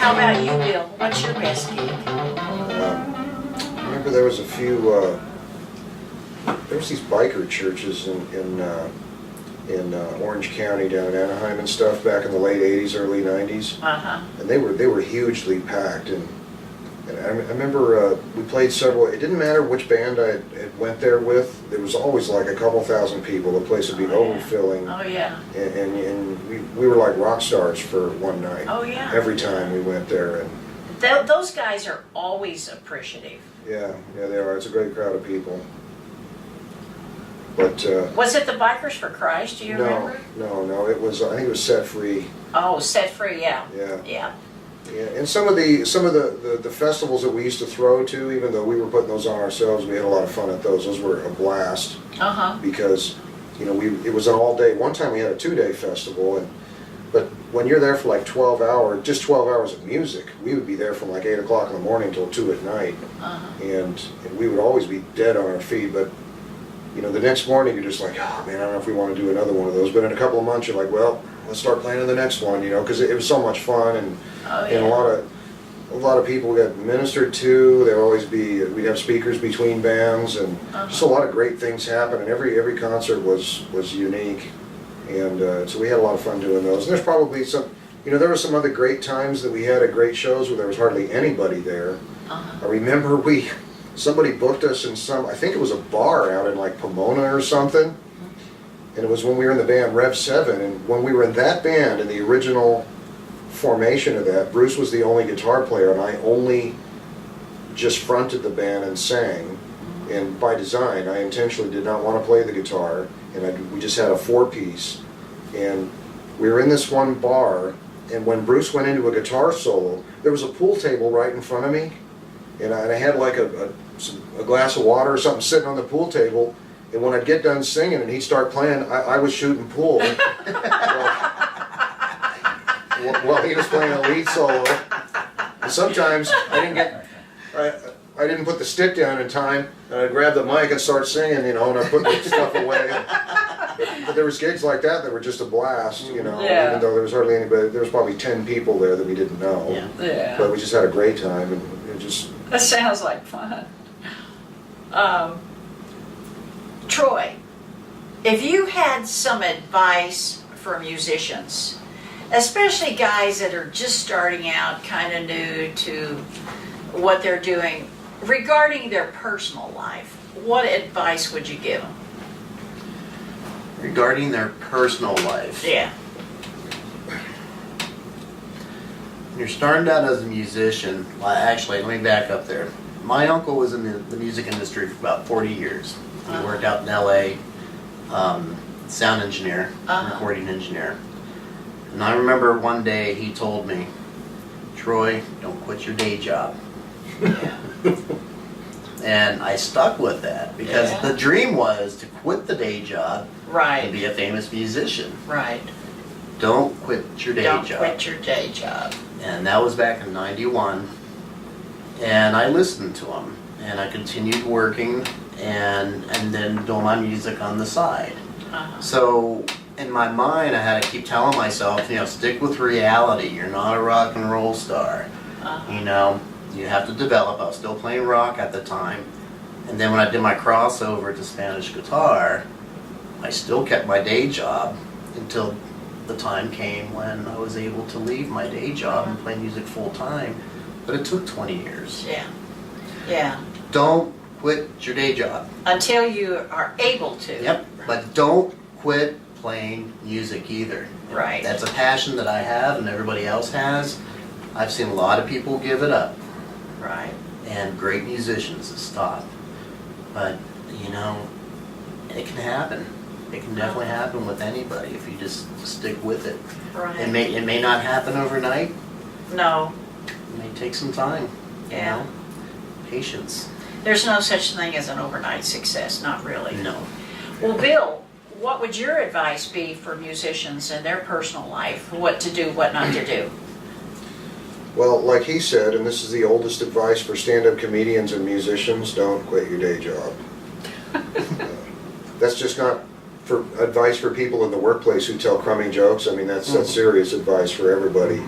How about you, Bill? What's your best gig? I remember there was a few, there was these biker churches in Orange County down in Anaheim and stuff back in the late 80s, early 90s. And they were hugely packed. And I remember we played several, it didn't matter which band I had went there with, there was always like a couple thousand people. The place would be overfilling. Oh, yeah. And we were like rock stars for one night. Oh, yeah. Every time we went there. And those guys are always appreciative. yeah, they are. It's a great crowd of people. But was it the Bikers for Christ? Do you remember? No. It was. I think it was Set Free. Oh, Set Free. Yeah. Yeah. And some of the festivals that we used to throw to, even though we were putting those on ourselves, we had a lot of fun at those. Those were a blast. Because it was an all day. One time we had a 2-day festival, but when you're there for like 12 hours, just 12 hours of music, we would be there from like 8 o'clock in the morning till 2 at night, and we would always be dead on our feet. But the next morning you're just like, oh man, I don't know if we want to do another one of those. But in a couple of months you're like, well, let's start planning the next one, because it was so much fun, and a lot of people got ministered to. We'd have speakers between bands, and just a lot of great things happen. And every concert was unique, and so we had a lot of fun doing those. And there's probably some, there were some other great times that we had at great shows where there was hardly anybody there. I remember somebody booked us in I think it was a bar out in like Pomona or something, and it was when we were in the band Rev 7, and when we were in that band in the original formation of that, Bruce was the only guitar player, and I only just fronted the band and sang. And by design, I intentionally did not want to play the guitar, and we just had a 4-piece, and we were in this one bar, and when Bruce went into a guitar solo, there was a pool table right in front of me, and I had like a glass of water or something sitting on the pool table, and when I'd get done singing and he'd start playing, I was shooting pool while he was playing a lead solo. And sometimes I didn't put the stick down in time, and I'd grab the mic and start singing, and I'd put the stuff away. But there was gigs like that were just a blast, even though there was hardly anybody. There was probably 10 people there that we didn't know. Yeah. But we just had a great time, and it just... That sounds like fun. Troy, if you had some advice for musicians, especially guys that are just starting out, kind of new to what they're doing, regarding their personal life, what advice would you give them? Regarding their personal life? Yeah. When you're starting out as a musician, well, actually, let me back up there. My uncle was in the music industry for about 40 years. He worked out in LA, sound engineer, recording engineer. And I remember one day he told me, Troy, don't quit your day job. And I stuck with that because the dream was to quit the day job and be a famous musician. Right. Don't quit your day job. Don't quit your day job. And that was back in '91. And I listened to him, and I continued working and then doing my music on the side. So in my mind, I had to keep telling myself, stick with reality. You're not a rock and roll star. You have to develop. I was still playing rock at the time. And then when I did my crossover to Spanish guitar, I still kept my day job until the time came when I was able to leave my day job and play music full time. But it took 20 years. Yeah. Don't quit your day job. Until you are able to. Yep. But don't quit playing music either. Right. That's a passion that I have and everybody else has. I've seen a lot of people give it up. Right. And great musicians stop. But, it can happen. It can definitely happen with anybody if you just stick with it. Right. It may not happen overnight. No. It may take some time. Yeah. Patience. There's no such thing as an overnight success, not really. No. Well, Bill, what would your advice be for musicians in their personal life? What to do, what not to do? Well, like he said, and this is the oldest advice for stand-up comedians and musicians, don't quit your day job. That's just not for advice for people in the workplace who tell crummy jokes. I mean, that's serious advice for everybody.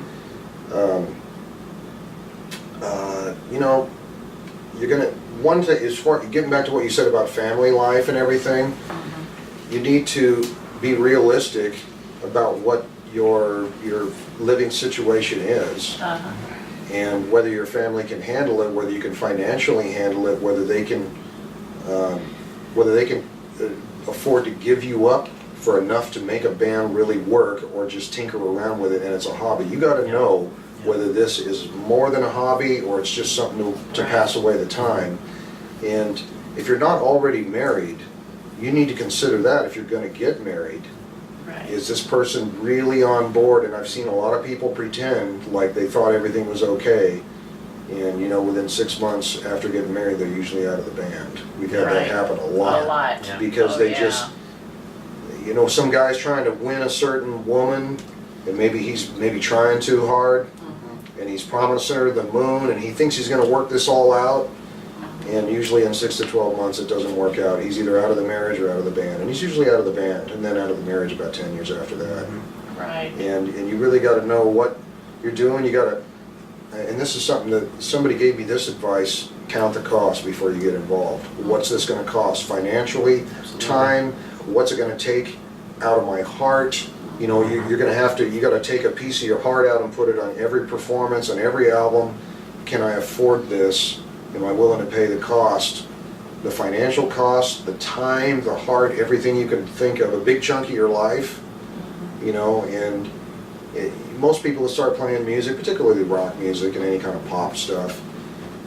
you know, you're gonna, one thing is, getting back to what you said about family life and everything, you need to be realistic about what your living situation is. And whether your family can handle it, whether you can financially handle it, whether they can afford to give you up for enough to make a band really work, or just tinker around with it and it's a hobby. You got to know whether this is more than a hobby or it's just something to pass away the time. And if you're not already married, you need to consider that if you're going to get married. Is this person really on board? And I've seen a lot of people pretend like they thought everything was okay, and you know, within 6 months after getting married, they're usually out of the band. We've had that happen a lot. Because they just, you know, some guy's trying to win a certain woman, and maybe he's trying too hard, and he's promising her the moon, and he thinks he's going to work this all out. And usually in 6 to 12 months it doesn't work out. He's either out of the marriage or out of the band. And he's usually out of the band and then out of the marriage about 10 years after that. And you really got to know what you're doing. You got to, and this is something that somebody gave me this advice, count the cost before you get involved. What's this going to cost financially, time, what's it going to take out of my heart? You know, you're going to have to, you got to take a piece of your heart out and put it on every performance, on every album. Can I afford this? Am I willing to pay the cost, the financial cost, the time, the heart, everything you can think of, a big chunk of your life, you know? And most people that start playing music, particularly rock music and any kind of pop stuff,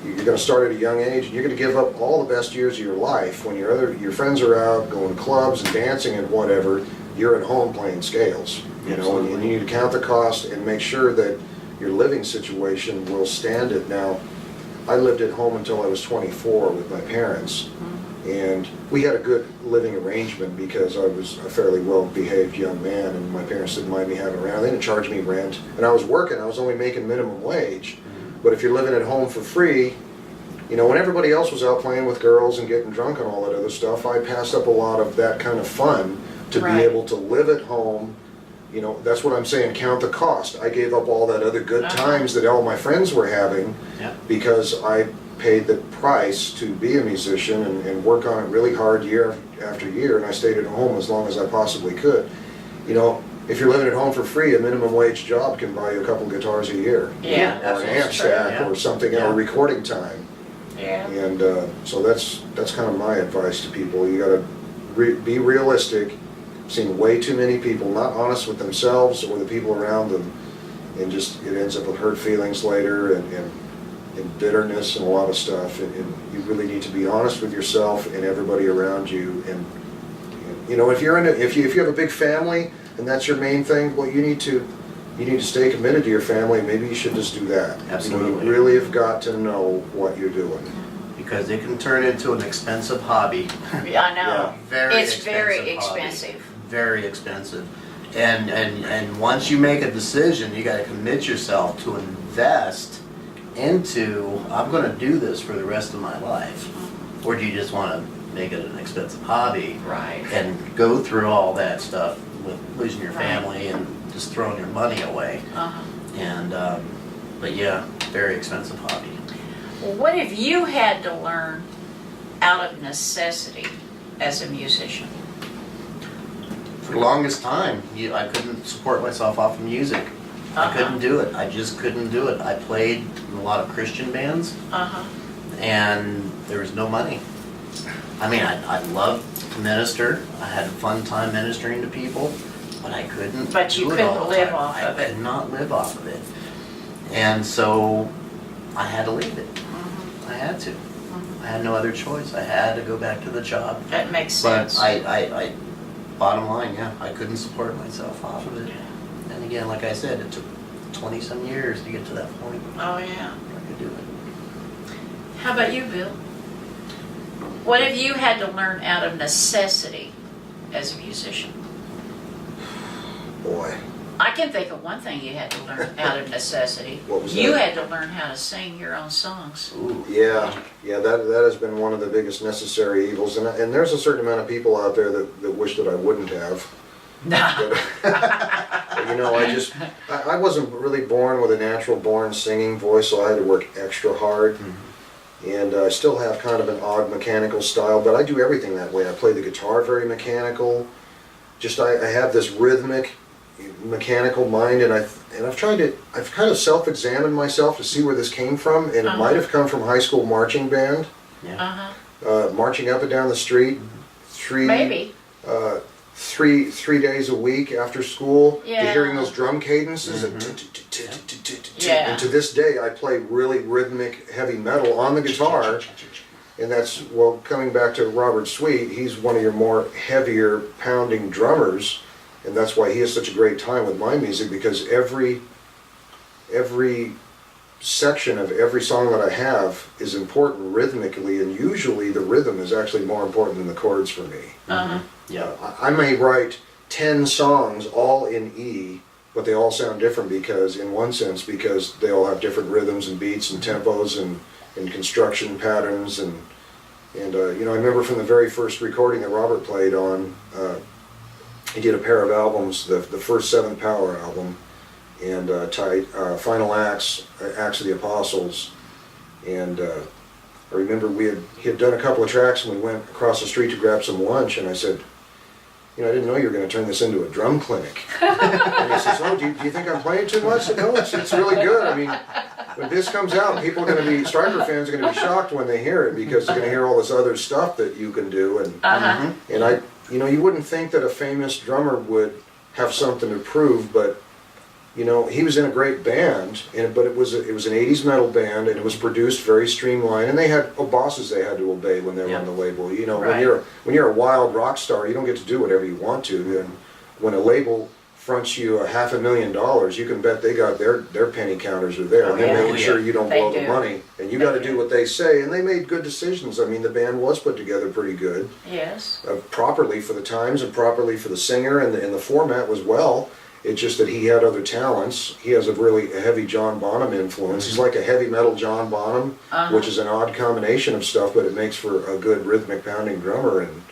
you're going to start at a young age, and you're going to give up all the best years of your life when your friends are out going to clubs and dancing and whatever. You're at home playing scales, you know, and you need to count the cost and make sure that your living situation will stand it. Now, I lived at home until I was 24 with my parents, and we had a good living arrangement because I was a fairly well-behaved young man, and my parents didn't mind me having around. They didn't charge me rent, and I was working. I was only making minimum wage. But if you're living at home for free, you know, when everybody else was out playing with girls and getting drunk and all that other stuff, I passed up a lot of that kind of fun to be able to live at home. You know, that's what I'm saying, count the cost. I gave up all that other good times that all my friends were having because I paid the price to be a musician and work on it really hard year after year, and I stayed at home as long as I possibly could. You know, if you're living at home for free, a minimum wage job can buy you a couple guitars a year. Or an amp stack or something, or recording time. And so that's kind of my advice to people. You got to be realistic. I've seen way too many people not honest with themselves or the people around them, and just it ends up with hurt feelings later and bitterness and a lot of stuff. And you really need to be honest with yourself and everybody around you. And you know, if you have a big family and that's your main thing, well, you need to stay committed to your family. Maybe you should just do that. Absolutely. You know, you really have got to know what you're doing. Because it can turn into an expensive hobby. I know. It's very expensive. Very expensive. And once you make a decision, you got to commit yourself to invest into, I'm going to do this for the rest of my life. Or do you just want to make it an expensive hobby? And go through all that stuff with losing your family and just throwing your money away. And, but yeah, very expensive hobby. Well, what if you had to learn out of necessity as a musician? For the longest time, I couldn't support myself off of music. I couldn't do it. I just couldn't do it. I played in a lot of Christian bands, and there was no money. I mean, I loved to minister. I had a fun time ministering to people, but I couldn't. But you couldn't live off of it. I could not live off of it, and so I had to leave it. I had to. I had no other choice. I had to go back to the job. That makes sense. But I bottom line, I couldn't support myself off of it. And again, like I said, it took 20-some years to get to that point. Oh yeah. I could do it. How about you, Bill? What if you had to learn out of necessity as a musician? Boy. I can think of one thing you had to learn out of necessity. What was you that? had to learn how to sing your own songs. Ooh. Yeah, that has been one of the biggest necessary evils, and there's a certain amount of people out there that wish that I wouldn't have. But You know, I wasn't really born with a natural born singing voice, so I had to work extra hard. And I still have kind of an odd mechanical style, but I do everything that way. I play the guitar very mechanical. Just I have this rhythmic, mechanical mind, and I've tried to, I've kind of self-examined myself to see where this came from, and it might have come from high school marching band. Yeah. Marching up and down the street, Maybe. 3 days a week after school, to Yeah. hearing those drum cadences, and Yeah. and to this day I play really rhythmic heavy metal on the guitar, and that's, well, coming back to Robert Sweet, he's one of your more heavier pounding drummers, and that's why he has such a great time with my music, because every section of every song that I have is important rhythmically, and usually the rhythm is actually more important than the chords for me. Yeah. I may write 10 songs all in E, but they all sound different because, in one sense, because they all have different rhythms and beats and tempos and construction patterns, and you know, I remember from the very first recording that Robert played on, he did a pair of albums, the first Seventh Power album, and Final Acts, Acts of the Apostles, and I remember he had done a couple of tracks, and we went across the street to grab some lunch, and I said, you know, I didn't know you were going to turn this into a drum clinic. And he says, oh, do you think I'm playing too much? I said, no, it's really good. I mean, when this comes out, people are going to be, Stryper fans are going to be shocked when they hear it, because they're going to hear all this other stuff that you can do, and and you know, you wouldn't think that a famous drummer would have something to prove, but you know, he was in a great band, but it was an 80s metal band, and it was produced very streamlined, and they had bosses they had to obey when they were on the label. You know, Right. when you're a wild rock star, you don't get to do whatever you want to, and when a label fronts you $500,000, you can bet they got their penny counters are there, Oh, and they're yeah. making sure you don't They blow do. the money, and you They got to do. do what they say, and they made good decisions. I mean, the band was put together pretty good, Yes. properly for the times and properly for the singer, and the format was well. It's just that he had other talents. He has a heavy John Bonham influence. He's like a heavy metal John Bonham, which is an odd combination of stuff, but it makes for a good rhythmic pounding drummer. And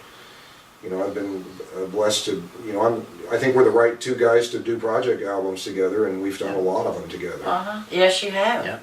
you know, I've been blessed to, you know, I think we're the right two guys to do project albums together, and we've done a lot of them together. Yes, you have. Yeah.